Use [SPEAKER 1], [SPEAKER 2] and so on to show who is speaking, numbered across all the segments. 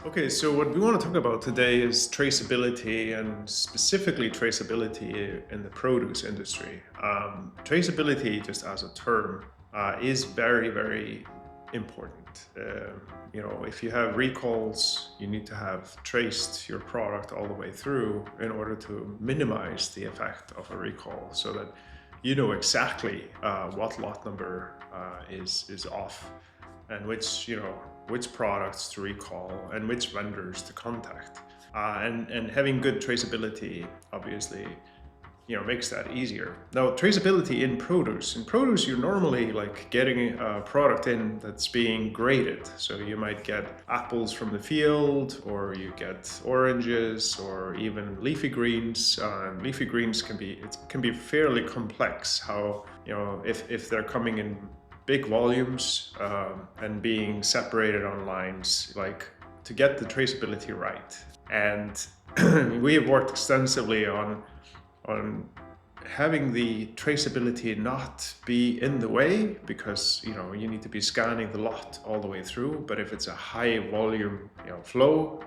[SPEAKER 1] Okay, so what we want to talk about today is traceability and specifically traceability in the produce industry. Traceability, just as a term, is very, very important. If you have recalls, you need to have traced your product all the way through in order to minimize the effect of a recall so that you know exactly what lot number is off and which products to recall and which vendors to contact. And having good traceability obviously makes that easier. Now, traceability in produce, you're normally like getting a product in that's being graded. So you might get apples from the field, or you get oranges, or even leafy greens. And leafy greens can be fairly complex. How if they're coming in big volumes and being separated on lines, like to get the traceability right. And we have worked extensively on having the traceability not be in the way, because you need to be scanning the lot all the way through. But if it's a high volume flow,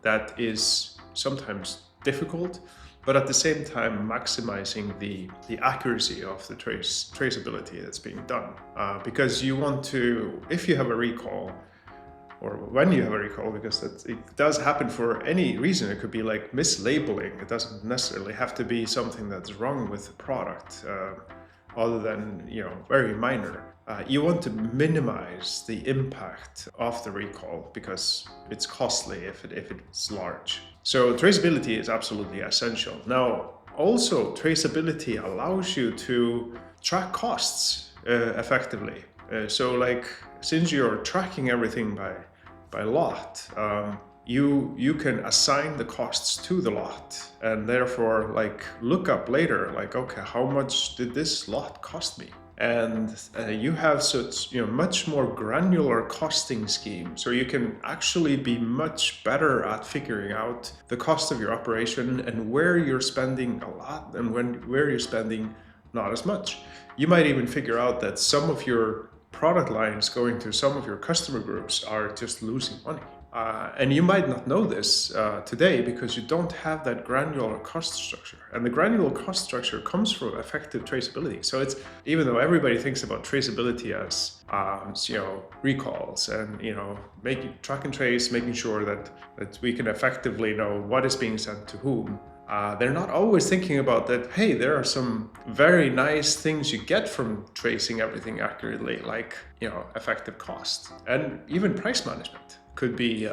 [SPEAKER 1] that is sometimes difficult, but at the same time maximizing the accuracy of the traceability that's being done, because you want to, if you have a recall, or when you have a recall, because it does happen for any reason. It could be like mislabeling. It doesn't necessarily have to be something that's wrong with the product, other than very minor. You want to minimize the impact of the recall because it's costly if it's large. So traceability is absolutely essential. Now, also traceability allows you to track costs effectively. So like, since you're tracking everything by lot, you can assign the costs to the lot, and therefore like look up later, like, okay, how much did this lot cost me? And you have such much more granular costing scheme, so you can actually be much better at figuring out the cost of your operation and where you're spending a lot and where you're spending not as much. You might even figure out that some of your product lines going to some of your customer groups are just losing money. And you might not know this today because you don't have that granular cost structure. And the granular cost structure comes from effective traceability. So it's, even though everybody thinks about traceability as recalls and making track and trace, making sure that we can effectively know what is being sent to whom. They're not always thinking about that, hey, there are some very nice things you get from tracing everything accurately, like effective cost, and even price management could be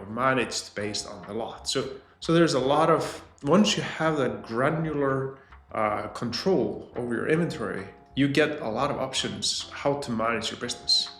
[SPEAKER 1] managed based on the lot. So there's a lot of, once you have that granular control over your inventory, you get a lot of options how to manage your business.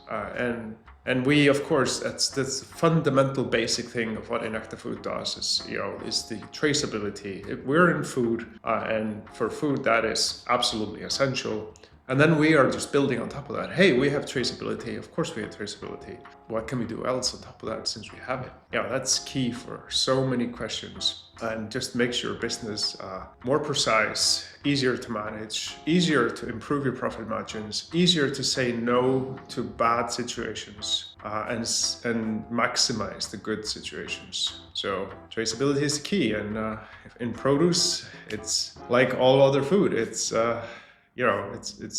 [SPEAKER 1] And we, of course, that's the fundamental basic thing of what Inacta Food does is the traceability. We're in food, and for food that is absolutely essential. And then we are just building on top of that. Hey, we have traceability. Of course we have traceability. What can we do else on top of that since we have it? That's key for so many questions, and just makes your business more precise, easier to manage, easier to improve your profit margins, easier to say no to bad situations, and maximize the good situations. So traceability is key, and in produce, it's like all other food. It's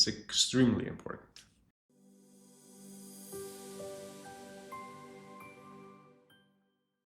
[SPEAKER 1] extremely important.